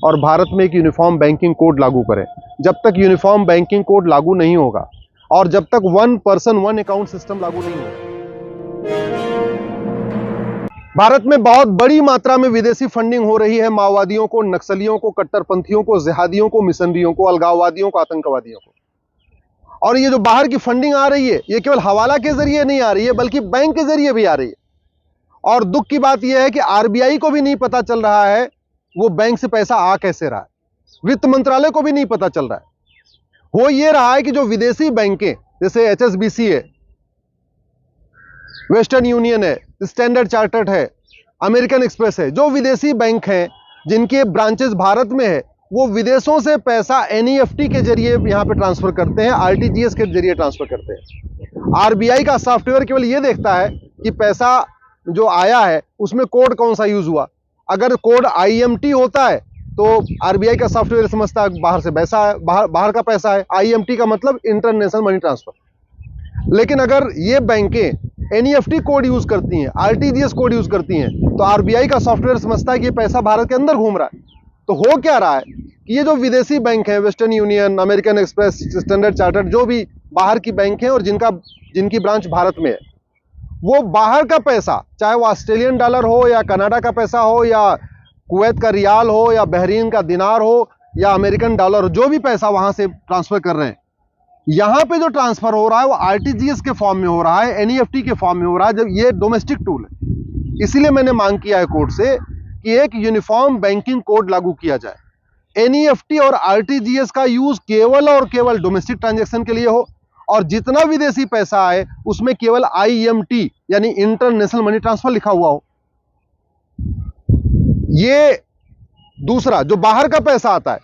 और भारत में एक यूनिफॉर्म बैंकिंग कोड लागू करें। जब तक यूनिफॉर्म बैंकिंग कोड लागू नहीं होगा और जब तक one person one account system लागू नहीं होगा, भारत में बहुत बड़ी मात्रा में विदेशी फंडिंग हो रही है माओवादियों को, नक्सलियों को, कट्टरपंथियों को, जिहादियों को, मिशनरियों को, अलगाववादियों को, आतंकवादियों को। और ये जो बाहर की फंडिंग आ रही है, ये केवल हवाला के जरिए नहीं आ रही है बल्कि बैंक के जरिए भी आ रही है। और दुख की बात यह है कि आरबीआई को भी नहीं पता चल रहा है वो बैंक से पैसा आ कैसे रहा है, वित्त मंत्रालय को भी नहीं पता चल रहा है। हो ये रहा है कि जो विदेशी बैंकें जैसे एचएसबीसी है, वेस्टर्न यूनियन है, स्टैंडर्ड चार्टर्ड है, अमेरिकन एक्सप्रेस है, जो विदेशी बैंक हैं जिनके ब्रांचेस भारत में है, वो विदेशों से पैसा एनईएफटी के जरिए यहां पे ट्रांसफर करते हैं, आरटीजीएस के जरिए ट्रांसफर करते हैं। आरबीआई का सॉफ्टवेयर केवल ये देखता है कि पैसा जो आया है उसमें कोड कौन सा यूज हुआ। अगर कोड आईएमटी होता है तो आरबीआई का सॉफ्टवेयर समझता है बाहर से पैसा है, बाहर का पैसा है। आईएमटी का मतलब इंटरनेशनल मनी ट्रांसफर। लेकिन अगर ये बैंकें एनईएफटी कोड यूज करती हैं, आरटीजीएस कोड यूज करती हैं, तो आरबीआई का सॉफ्टवेयर समझता है कि ये पैसा भारत के अंदर घूम रहा है। तो हो क्या रहा है कि ये जो विदेशी बैंक है, western union, American express, standard chartered, जो भी बाहर की बैंक है और जिनकी ब्रांच भारत में है, वो बाहर का पैसा, चाहे वो ऑस्ट्रेलियन डॉलर हो या कनाडा का पैसा हो या कुवैत का रियाल हो या बहरीन का दिनार हो या अमेरिकन डॉलर हो, जो भी पैसा वहां से ट्रांसफर कर रहे हैं, यहां पे जो ट्रांसफर हो रहा है वो आरटीजीएस के फॉर्म में हो रहा है, एनईएफटी के फॉर्म में हो रहा है। जब ये डोमेस्टिक टूल है, इसीलिए मैंने मांग किया है कोर्ट से कि एक यूनिफॉर्म बैंकिंग कोड लागू किया जाए। एनईएफटी और आरटीजीएस का यूज केवल और केवल डोमेस्टिक ट्रांजैक्शन के लिए हो और जितना विदेशी पैसा आए उसमें केवल आईएमटी यानी इंटरनेशनल मनी ट्रांसफर लिखा हुआ हो। ये दूसरा जो बाहर का पैसा आता है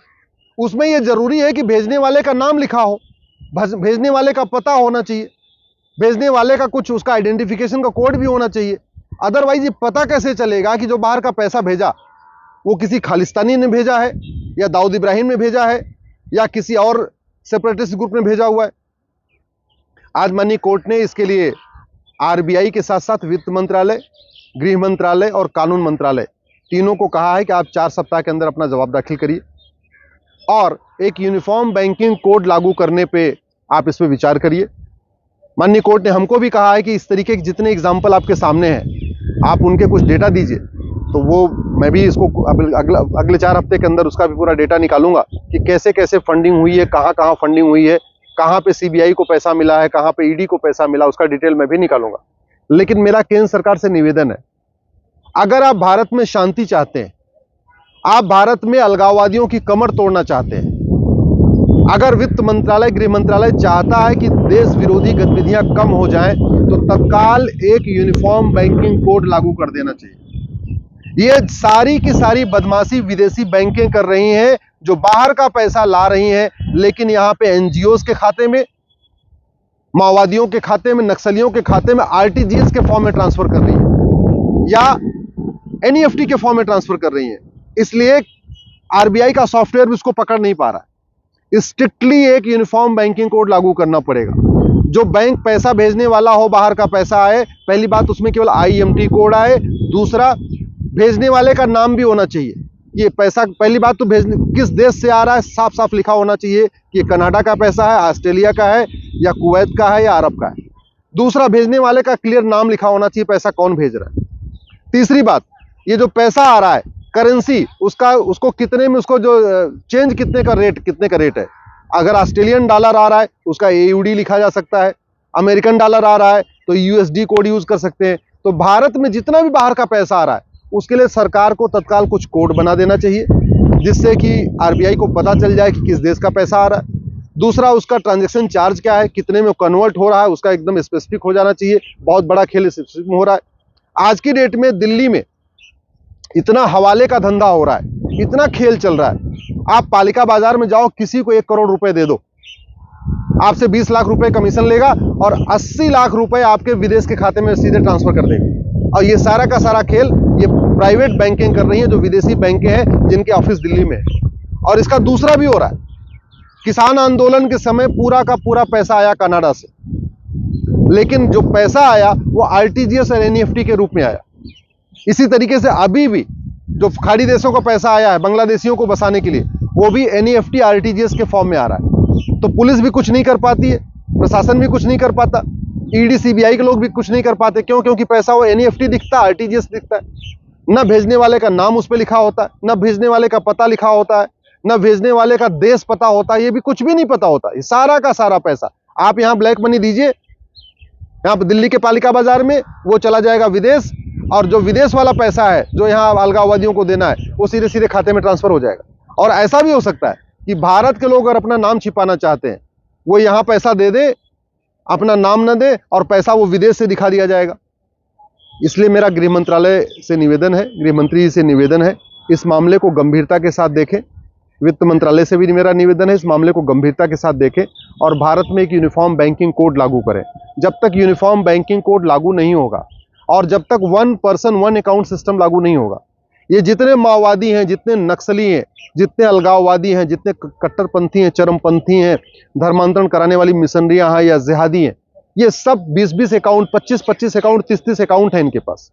उसमें यह जरूरी है कि भेजने वाले का नाम लिखा हो, भेजने वाले का पता होना चाहिए, भेजने वाले का कुछ उसका आइडेंटिफिकेशन का कोड भी होना चाहिए। अदरवाइज ये पता कैसे चलेगा कि जो बाहर का पैसा भेजा वो किसी खालिस्तानी ने भेजा है या दाऊद इब्राहिम ने भेजा है या किसी और सेपरेटिस्ट ग्रुप ने भेजा हुआ है। आज माननीय कोर्ट ने इसके लिए आरबीआई के साथ साथ वित्त मंत्रालय, गृह मंत्रालय और कानून मंत्रालय तीनों को कहा है कि आप 4 सप्ताह के अंदर अपना जवाब दाखिल करिए और एक यूनिफॉर्म बैंकिंग कोड लागू करने पे आप इस पर विचार करिए। माननीय कोर्ट ने हमको भी कहा है कि इस तरीके के जितने एग्जाम्पल आपके सामने हैं आप उनके कुछ डेटा दीजिए, तो वो मैं भी इसको अगले 4 हफ्ते के अंदर उसका भी पूरा डेटा निकालूंगा कि कैसे कैसे फंडिंग हुई है, कहाँ कहाँ फंडिंग हुई है, कहाँ पे सीबीआई को पैसा मिला है, कहाँ पे ईडी को पैसा मिला, उसका डिटेल मैं भी निकालूंगा। लेकिन मेरा केंद्र सरकार से निवेदन है, अगर आप भारत में शांति चाहते हैं, आप भारत में अलगाववादियों की कमर तोड़ना चाहते हैं, अगर वित्त मंत्रालय, गृह मंत्रालय चाहता है कि देश विरोधी गतिविधियां कम हो जाएं, तो तत्काल एक यूनिफॉर्म बैंकिंग कोड लागू कर देना चाहिए। ये सारी की सारी बदमाशी विदेशी बैंकें कर रही हैं जो बाहर का पैसा ला रही हैं, लेकिन यहां पे एनजीओज के खाते में, माओवादियों के खाते में, नक्सलियों के खाते में आरटीजीएस के फॉर्म में ट्रांसफर कर रही है या एनईएफटी के फॉर्म में ट्रांसफर कर रही है। इसलिए आरबीआई का सॉफ्टवेयर भी उसको पकड़ नहीं पा रहा है। स्ट्रिक्टली एक यूनिफॉर्म बैंकिंग कोड लागू करना पड़ेगा। जो बैंक पैसा भेजने वाला हो, बाहर का पैसा आए, पहली बात उसमें केवल आईएमटी कोड आए, दूसरा भेजने वाले का नाम भी होना चाहिए। ये पैसा पहली बात तो भेजने किस देश से आ रहा है साफ साफ लिखा होना चाहिए कि कनाडा का पैसा है, ऑस्ट्रेलिया का है या कुवैत का है या अरब का है। दूसरा, भेजने वाले का क्लियर नाम लिखा होना चाहिए, पैसा कौन भेज रहा है। तीसरी बात, ये जो पैसा आ रहा है करेंसी उसको कितने में, उसको जो चेंज कितने का रेट है। अगर ऑस्ट्रेलियन डॉलर आ रहा है उसका एयूडी लिखा जा सकता है, अमेरिकन डॉलर आ रहा है तो यूएसडी कोड यूज कर सकते हैं। तो भारत में जितना भी बाहर का पैसा आ रहा है उसके लिए सरकार को तत्काल कुछ कोड बना देना चाहिए जिससे कि आरबीआई को पता चल जाए कि किस देश का पैसा आ रहा है। दूसरा, उसका ट्रांजैक्शन चार्ज क्या है, कितने में कन्वर्ट हो रहा है, उसका एकदम स्पेसिफिक हो जाना चाहिए। बहुत बड़ा खेल स्पेसिफिक हो रहा है। आज की डेट में दिल्ली में इतना हवाले का धंधा हो रहा है, इतना खेल चल रहा है। आप पालिका बाजार में जाओ, किसी को 1 करोड़ रुपए दे दो, आपसे 20 लाख रुपए कमीशन लेगा और 80 लाख रुपए आपके विदेश के खाते में सीधे ट्रांसफर कर देगा। और ये सारा का सारा खेल ये प्राइवेट बैंकिंग कर रही है, जो विदेशी बैंकें हैं जिनके ऑफिस दिल्ली में है। और इसका दूसरा भी हो रहा है, किसान आंदोलन के समय पूरा का पूरा पैसा आया कनाडा से, लेकिन जो पैसा आया वो आरटीजीएस और एनईएफटी के रूप में आया। इसी तरीके से अभी भी जो खाड़ी देशों का पैसा आया है बांग्लादेशियों को बसाने के लिए, वो भी NEFT RTGS के फॉर्म में आ रहा है। तो पुलिस भी कुछ नहीं कर पाती है, प्रशासन भी कुछ नहीं कर पाता, ED CBI के लोग भी कुछ नहीं कर पाते। क्यों? क्योंकि पैसा वो NEFT दिखता है, RTGS दिखता है, न भेजने वाले का नाम उस पर लिखा होता है, न भेजने वाले का पता लिखा होता है, न भेजने वाले का देश पता होता है, ये भी कुछ भी नहीं पता होता। ये सारा का सारा पैसा आप यहाँ ब्लैक मनी दीजिए, यहाँ पर दिल्ली के पालिका बाजार में, वो चला जाएगा विदेश, और जो विदेश वाला पैसा है जो यहाँ अलगाववादियों को देना है वो सीधे सीधे खाते में ट्रांसफर हो जाएगा। और ऐसा भी हो सकता है कि भारत के लोग अगर अपना नाम छिपाना चाहते हैं, वो यहाँ पैसा दे दे, अपना नाम न दे, और पैसा वो विदेश से दिखा दिया जाएगा। इसलिए मेरा गृह मंत्रालय से निवेदन है, गृह मंत्री जी से निवेदन है, इस मामले को गंभीरता के साथ देखें। वित्त मंत्रालय से भी मेरा निवेदन है, इस मामले को गंभीरता के साथ देखें और भारत में एक यूनिफॉर्म बैंकिंग कोड लागू करें। जब तक यूनिफॉर्म बैंकिंग कोड लागू नहीं होगा और जब तक 1 पर्सन 1 अकाउंट सिस्टम लागू नहीं होगा, ये जितने माओवादी हैं, जितने नक्सली हैं, जितने अलगाववादी हैं, जितने कट्टरपंथी हैं, चरमपंथी हैं, धर्मांतरण कराने वाली मिशनरियां हैं या जिहादी हैं, ये सब 20-20 अकाउंट, 25-25 अकाउंट, 30-30 अकाउंट है इनके पास।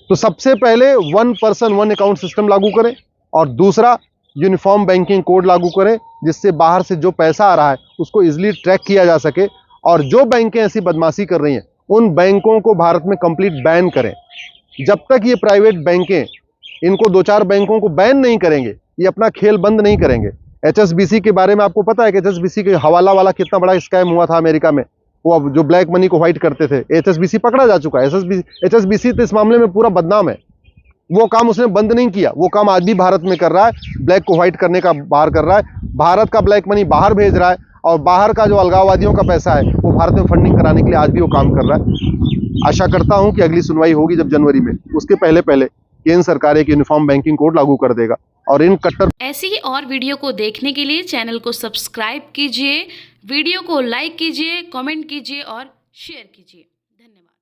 तो सबसे पहले 1 पर्सन 1 अकाउंट सिस्टम लागू करें और दूसरा यूनिफॉर्म बैंकिंग कोड लागू करें, जिससे बाहर से जो पैसा आ रहा है उसको इजीली ट्रैक किया जा सके। और जो बैंकें ऐसी बदमाशी कर रही हैं उन बैंकों को भारत में कंप्लीट बैन करें। जब तक ये प्राइवेट बैंकें इनको 2-4 बैंकों को बैन नहीं करेंगे, ये अपना खेल बंद नहीं करेंगे। HSBC के बारे में आपको पता है कि HSBC के हवाला वाला कितना बड़ा स्कैम हुआ था अमेरिका में, वो जो ब्लैक मनी को व्हाइट करते थे, HSBC पकड़ा जा चुका है। HSBC तो इस मामले में पूरा बदनाम है। वो काम उसने बंद नहीं किया, वो काम आज भी भारत में कर रहा है, ब्लैक को व्हाइट करने का बाहर कर रहा है, भारत का ब्लैक मनी बाहर भेज रहा है, और बाहर का जो अलगाववादियों का पैसा है वो भारत में फंडिंग कराने के लिए आज भी वो काम कर रहा है। आशा करता हूं कि अगली सुनवाई होगी जब जनवरी में, उसके पहले पहले केंद्र सरकार एक यूनिफॉर्म बैंकिंग कोड लागू कर देगा। और इन कट्टर ऐसी ही और वीडियो को देखने के लिए चैनल को सब्सक्राइब कीजिए, वीडियो को लाइक कीजिए, कमेंट कीजिए और शेयर कीजिए। धन्यवाद।